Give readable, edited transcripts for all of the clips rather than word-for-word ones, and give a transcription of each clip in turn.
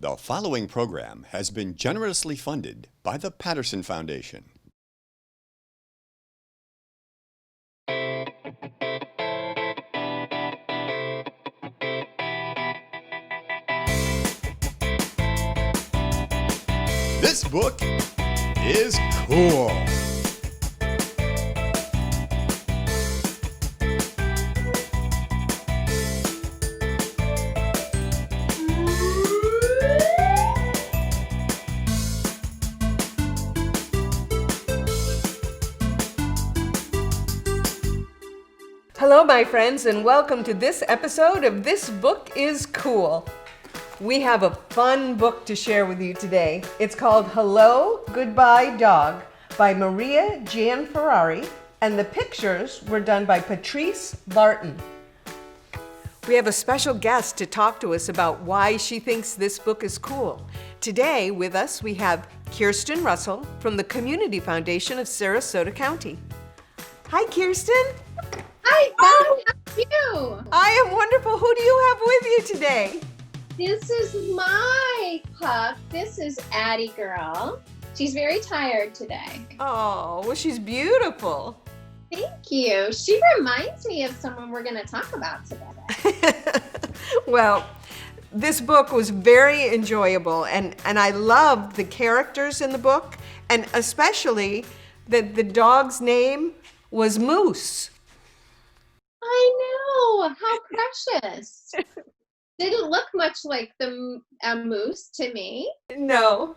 The following program has been generously funded by the Patterson Foundation. This book is cool. Hello, my friends, and welcome to this episode of This Book is Cool. We have a fun book to share with you today. It's called Hello, Goodbye, Dog by Maria Gianferrari, and the pictures were done by Patrice Barton. We have a special guest to talk to us about why she thinks this book is cool. Today with us we have Kirsten Russell from the Community Foundation of Sarasota County. Hi, Kirsten. Hi, how are you? I am wonderful. Who do you have with you today? This is my pup. This is Addie girl. She's very tired today. Oh, well, she's beautiful. Thank you. She reminds me of someone we're going to talk about today. Well, this book was very enjoyable, and I loved the characters in the book, and especially that the dog's name was Moose. I know. How precious. Didn't look much like a moose to me. No.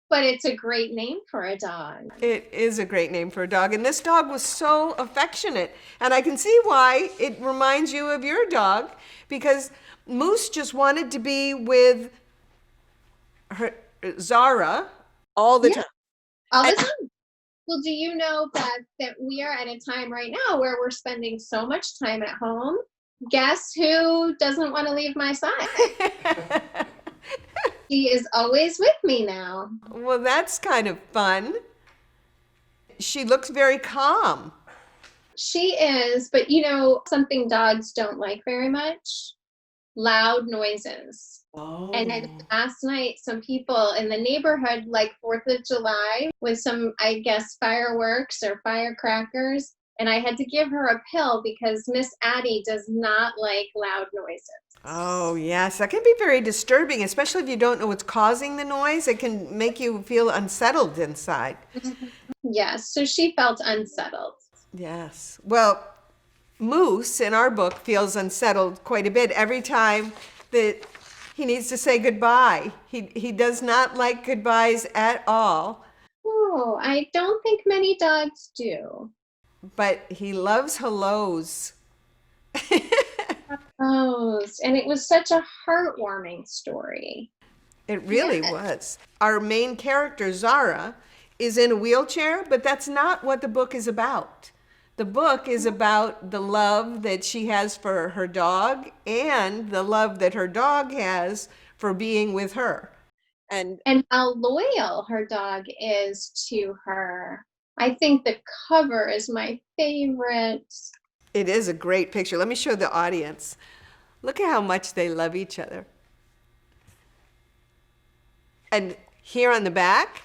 But it's a great name for a dog. It is a great name for a dog, and this dog was so affectionate, and I can see why it reminds you of your dog, because Moose just wanted to be with her Zara all the time. All the time. Well, do you know, Beth, that we are at a time right now where we're spending so much time at home? Guess who doesn't want to leave my side? She is always with me now. Well, that's kind of fun. She looks very calm. She is, but you know, something dogs don't like very much? Loud noises. Oh. And then last night, some people in the neighborhood, like 4th of July, with some, I guess, fireworks or firecrackers. And I had to give her a pill because Miss Addie does not like loud noises. Oh, yes. That can be very disturbing, especially if you don't know what's causing the noise. It can make you feel unsettled inside. Yes, so she felt unsettled. Yes. Well, Moose in our book feels unsettled quite a bit every time that he needs to say goodbye. He does not like goodbyes at all. Oh, I don't think many dogs do. But he loves hellos. Oh, and it was such a heartwarming story. It really was. Our main character, Zara, is in a wheelchair, but that's not what the book is about. The book is about the love that she has for her dog and the love that her dog has for being with her. And how loyal her dog is to her. I think the cover is my favorite. It is a great picture. Let me show the audience. Look at how much they love each other. And here on the back,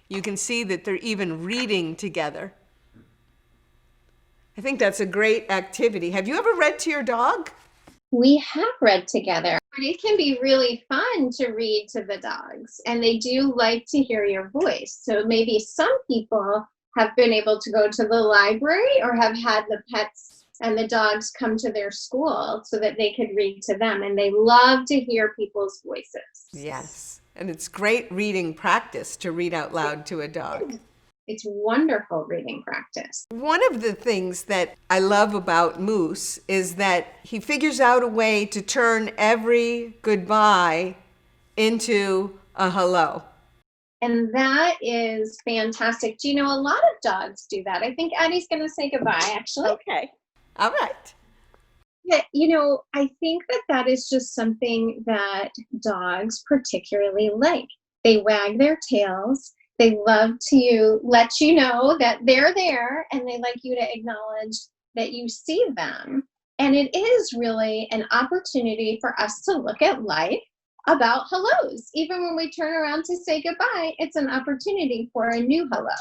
you can see that they're even reading together. I think that's a great activity. Have you ever read to your dog? We have read together. It can be really fun to read to the dogs, and they do like to hear your voice. So maybe some people have been able to go to the library or have had the pets and the dogs come to their school so that they could read to them, and they love to hear people's voices. Yes, and it's great reading practice to read out loud to a dog. It's wonderful reading practice. One of the things that I love about Moose is that he figures out a way to turn every goodbye into a hello. And that is fantastic. Do you know, a lot of dogs do that. I think Addie's going to say goodbye, actually. Okay. All right. Yeah, you know, I think that is just something that dogs particularly like. They wag their tails. They love to let you know that they're there, and they like you to acknowledge that you see them. And it is really an opportunity for us to look at life about hellos. Even when we turn around to say goodbye, it's an opportunity for a new hello.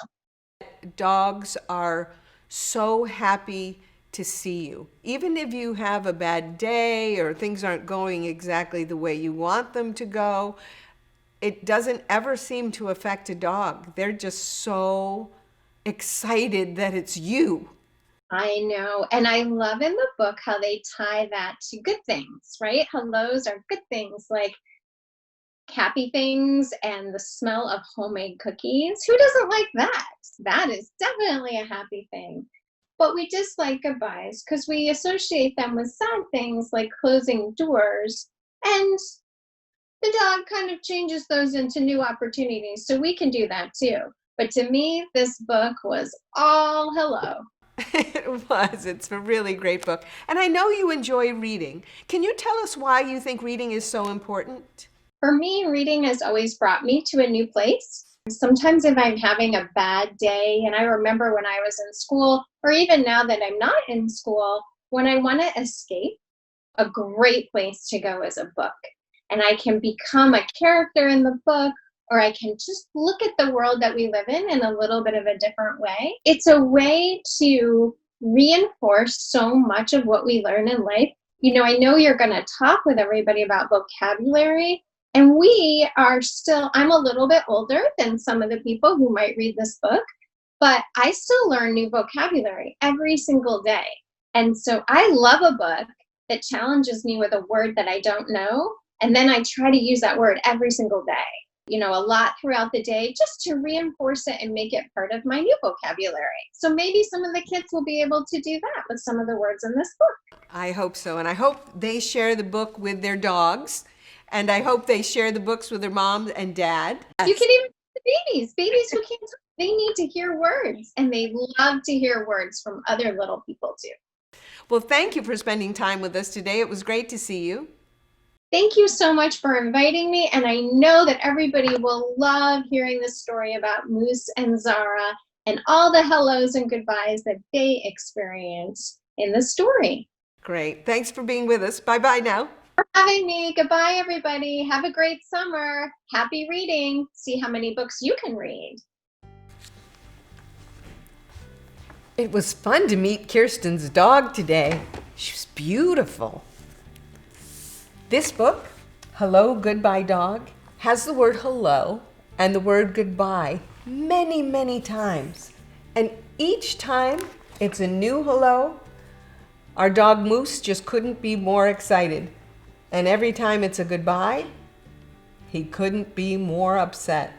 Dogs are so happy to see you. Even if you have a bad day or things aren't going exactly the way you want them to go, it doesn't ever seem to affect a dog. They're just so excited that it's you. I know. And I love in the book how they tie that to good things, right? Hellos are good things like happy things and the smell of homemade cookies. Who doesn't like that? That is definitely a happy thing. But we dislike goodbyes because we associate them with sad things like closing doors. And the dog kind of changes those into new opportunities. So we can do that too. But to me, this book was all hello. It was. It's a really great book. And I know you enjoy reading. Can you tell us why you think reading is so important? For me, reading has always brought me to a new place. Sometimes if I'm having a bad day, and I remember when I was in school, or even now that I'm not in school, when I want to escape, a great place to go is a book. And I can become a character in the book, or I can just look at the world that we live in a little bit of a different way. It's a way to reinforce so much of what we learn in life. You know, I know you're going to talk with everybody about vocabulary, and we are still, I'm a little bit older than some of the people who might read this book, but I still learn new vocabulary every single day. And so I love a book that challenges me with a word that I don't know, and then I try to use that word every single day, you know, a lot throughout the day, just to reinforce it and make it part of my new vocabulary. So maybe some of the kids will be able to do that with some of the words in this book. I hope so. And I hope they share the book with their dogs. And I hope they share the books with their mom and dad. You can even babies who can't talk, they need to hear words, and they love to hear words from other little people too. Well, thank you for spending time with us today. It was great to see you. Thank you so much for inviting me, and I know that everybody will love hearing the story about Moose and Zara and all the hellos and goodbyes that they experience in the story. Great. Thanks for being with us. Bye-bye now. For having me. Goodbye, everybody. Have a great summer. Happy reading. See how many books you can read. It was fun to meet Kirsten's dog today. She was beautiful. This book, Hello, Goodbye Dog, has the word hello and the word goodbye many, many times. And each time it's a new hello. Our dog Moose just couldn't be more excited. And every time it's a goodbye, he couldn't be more upset.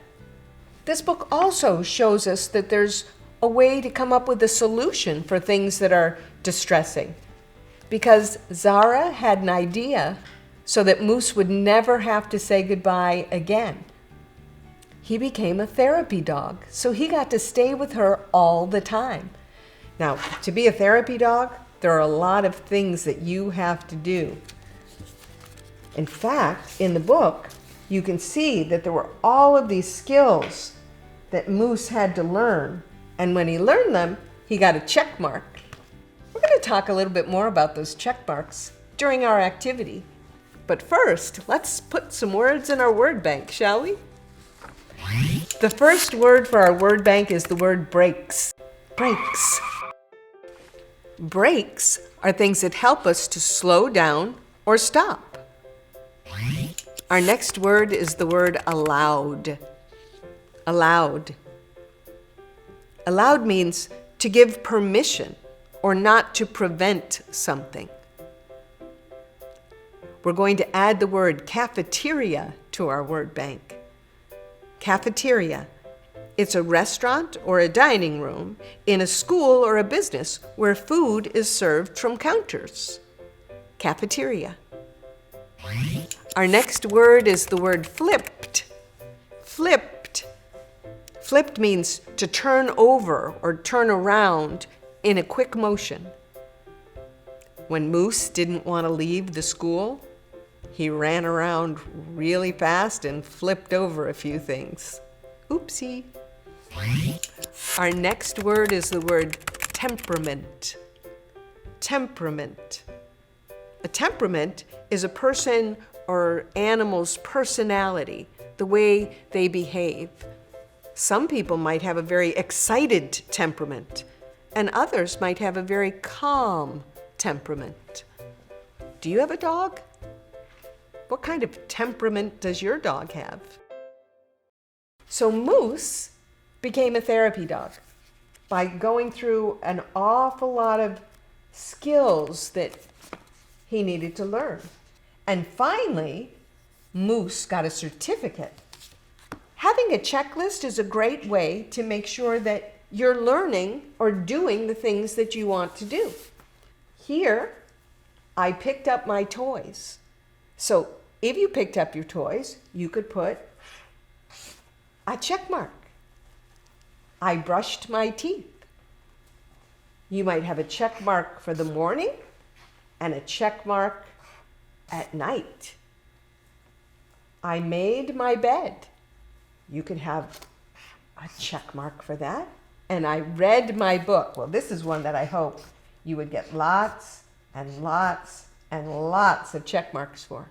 This book also shows us that there's a way to come up with a solution for things that are distressing. Because Zara had an idea so that Moose would never have to say goodbye again. He became a therapy dog, so he got to stay with her all the time. Now, to be a therapy dog, there are a lot of things that you have to do. In fact, in the book, you can see that there were all of these skills that Moose had to learn. And when he learned them, he got a check mark. We're going to talk a little bit more about those check marks during our activity. But first, let's put some words in our word bank, shall we? The first word for our word bank is the word breaks. Breaks. Breaks are things that help us to slow down or stop. Our next word is the word allowed. Allowed. Allowed means to give permission or not to prevent something. We're going to add the word cafeteria to our word bank. Cafeteria. It's a restaurant or a dining room in a school or a business where food is served from counters. Cafeteria. Our next word is the word flipped. Flipped. Flipped means to turn over or turn around in a quick motion. When Moose didn't want to leave the school, he ran around really fast and flipped over a few things. Oopsie. Our next word is the word temperament. Temperament. A temperament is a person or animal's personality, the way they behave. Some people might have a very excited temperament, and others might have a very calm temperament. Do you have a dog? What kind of temperament does your dog have? So Moose became a therapy dog by going through an awful lot of skills that he needed to learn. And finally, Moose got a certificate. Having a checklist is a great way to make sure that you're learning or doing the things that you want to do. Here, I picked up my toys. So if you picked up your toys, you could put a check mark. I brushed my teeth. You might have a check mark for the morning and a check mark at night. I made my bed. You could have a check mark for that. And I read my book. Well, this is one that I hope you would get lots and lots and lots of check marks for.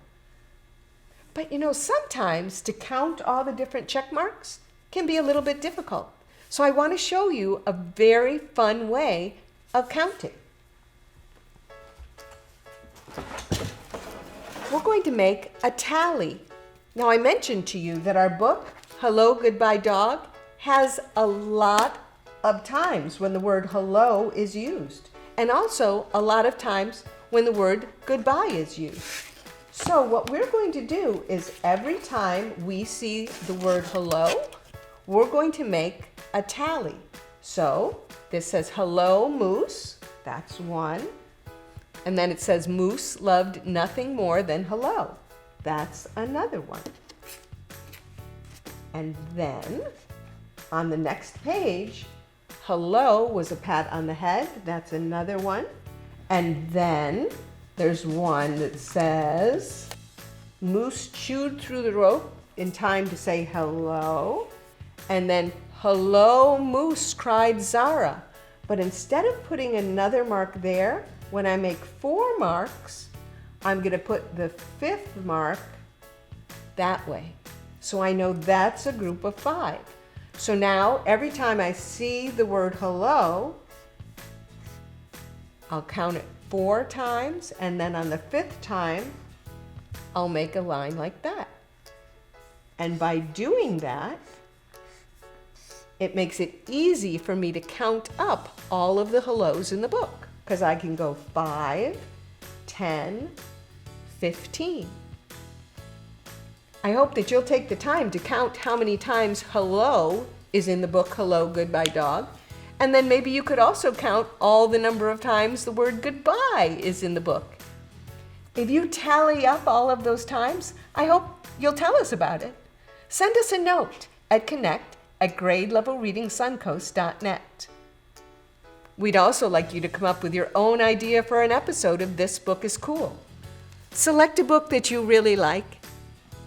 But sometimes to count all the different check marks can be a little bit difficult. So I want to show you a very fun way of counting. We're going to make a tally. Now, I mentioned to you that our book, Hello, Goodbye Dog, has a lot of times when the word hello is used, and also a lot of times when the word goodbye is used. So what we're going to do is every time we see the word hello, we're going to make a tally. So this says hello, Moose. That's one. And then it says Moose loved nothing more than hello. That's another one. And then on the next page, hello was a pat on the head. That's another one. And then there's one that says Moose chewed through the rope in time to say hello. And then hello, Moose, cried Zara. But instead of putting another mark there, when I make 4 marks, I'm going to put the 5th mark that way. So I know that's a group of 5. So now every time I see the word hello, I'll count it 4 times, and then on the 5th time, I'll make a line like that. And by doing that, it makes it easy for me to count up all of the hellos in the book, because I can go 5, 10, 15. I hope that you'll take the time to count how many times hello is in the book Hello, Goodbye Dog. And then maybe you could also count all the number of times the word goodbye is in the book. If you tally up all of those times, I hope you'll tell us about it. Send us a note at connect@gradelevelreadingsuncoast.net. We'd also like you to come up with your own idea for an episode of This Book is Cool. Select a book that you really like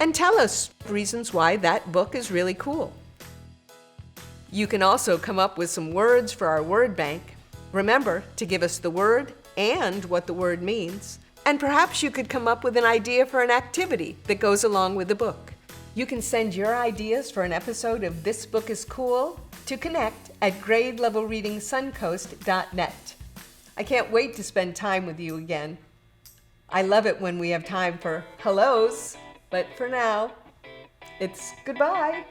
and tell us reasons why that book is really cool. You can also come up with some words for our word bank. Remember to give us the word and what the word means. And perhaps you could come up with an idea for an activity that goes along with the book. You can send your ideas for an episode of This Book is Cool to connect@gradelevelreadingsuncoast.net. I can't wait to spend time with you again. I love it when we have time for hellos, but for now, it's goodbye.